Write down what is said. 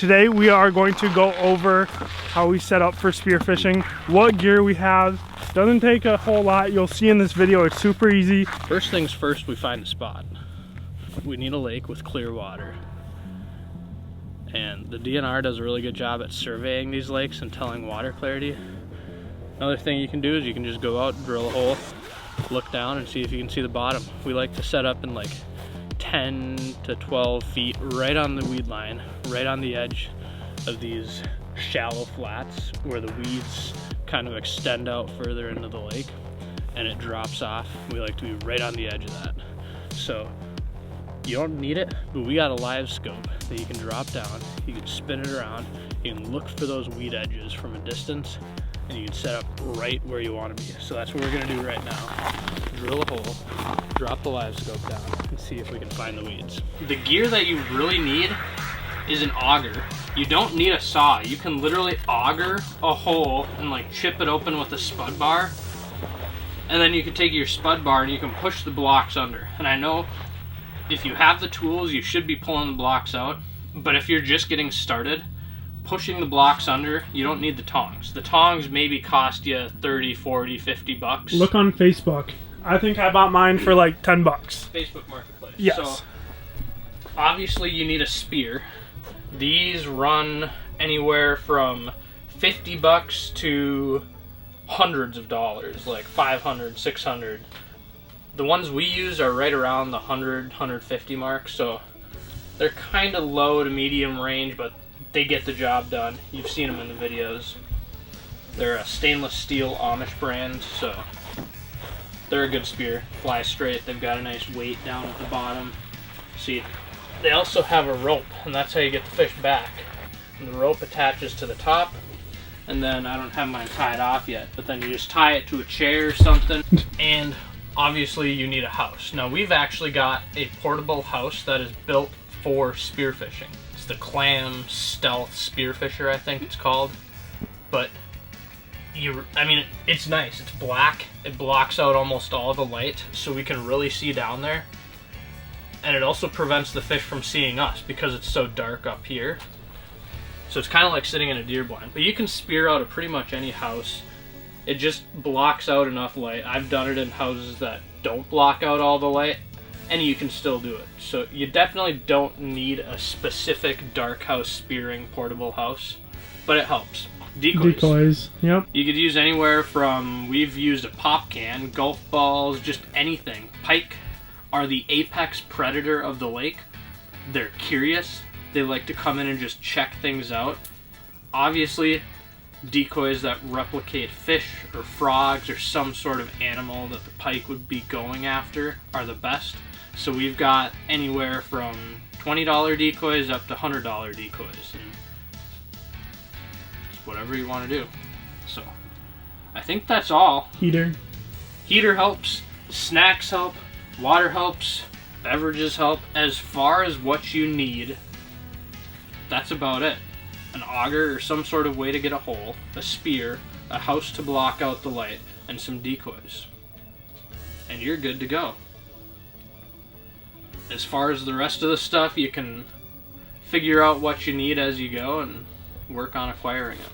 Today we are going to go over how we set up for spearfishing, what gear we have. Doesn't take a whole lot. You'll see in this video, it's super easy. First things first, we find a spot. We need a lake with clear water. And the DNR does a really good job at surveying these lakes and telling water clarity. Another thing you can do is you can just go out, drill a hole, look down and see if you can see the bottom. We like to set up in like 10 to 12 feet right on the weed line, right on the edge of these shallow flats where the weeds kind of extend out further into the lake and it drops off. We like to be right on the edge of that. So you don't need it, but we got a live scope that you can drop down, you can spin it around, you can look for those weed edges from a distance, and you can set up right where you want to be. So that's what we're gonna do right now. Drill a hole, drop the live scope down, and see if we can find the weeds. The gear that you really need is an auger. You don't need a saw. You can literally auger a hole and like chip it open with a spud bar. And then you can take your spud bar and you can push the blocks under. And I know if you have the tools, you should be pulling the blocks out. But if you're just getting started, pushing the blocks under, you don't need the tongs. The tongs maybe cost you 30, 40, 50 bucks. Look on Facebook. I think I bought mine for like 10 bucks. Facebook Marketplace. Yes. So obviously you need a spear. These run anywhere from 50 bucks to hundreds of dollars, like 500, 600. The ones we use are right around the 100, 150 mark, so they're kind of low to medium range, but they get the job done. You've seen them in the videos. They're a stainless steel Amish brand, so they're a good spear. Fly straight, they've got a nice weight down at the bottom. See, they also have a rope, and that's how you get the fish back. And the rope attaches to the top, and then I don't have mine tied off yet, but then you just tie it to a chair or something, and obviously you need a house. Now we've actually got a portable house that is built for spearfishing. It's the Clam Stealth Spearfisher, I think it's called. But it's nice. It's black. It blocks out almost all the light, so we can really see down there. And it also prevents the fish from seeing us because it's so dark up here. So it's kind of like sitting in a deer blind. But you can spear out of pretty much any house. It just blocks out enough light. I've done it in houses that don't block out all the light, and you can still do it. So you definitely don't need a specific Darkhouse spearing portable house, but it helps. Decoys, yep. You could use anywhere from, we've used a pop can, golf balls, just anything. Pike are the apex predator of the lake. They're curious. They like to come in and just check things out. Obviously, decoys that replicate fish or frogs or some sort of animal that the pike would be going after are the best. So we've got anywhere from $20 decoys up to $100 decoys. And whatever you want to do. So I think that's all. Heater helps, snacks help, water helps, beverages help. As far as what you need, that's about it. An auger or some sort of way to get a hole, a spear, a house to block out the light, and some decoys. And you're good to go. As far as the rest of the stuff, you can figure out what you need as you go and work on acquiring it.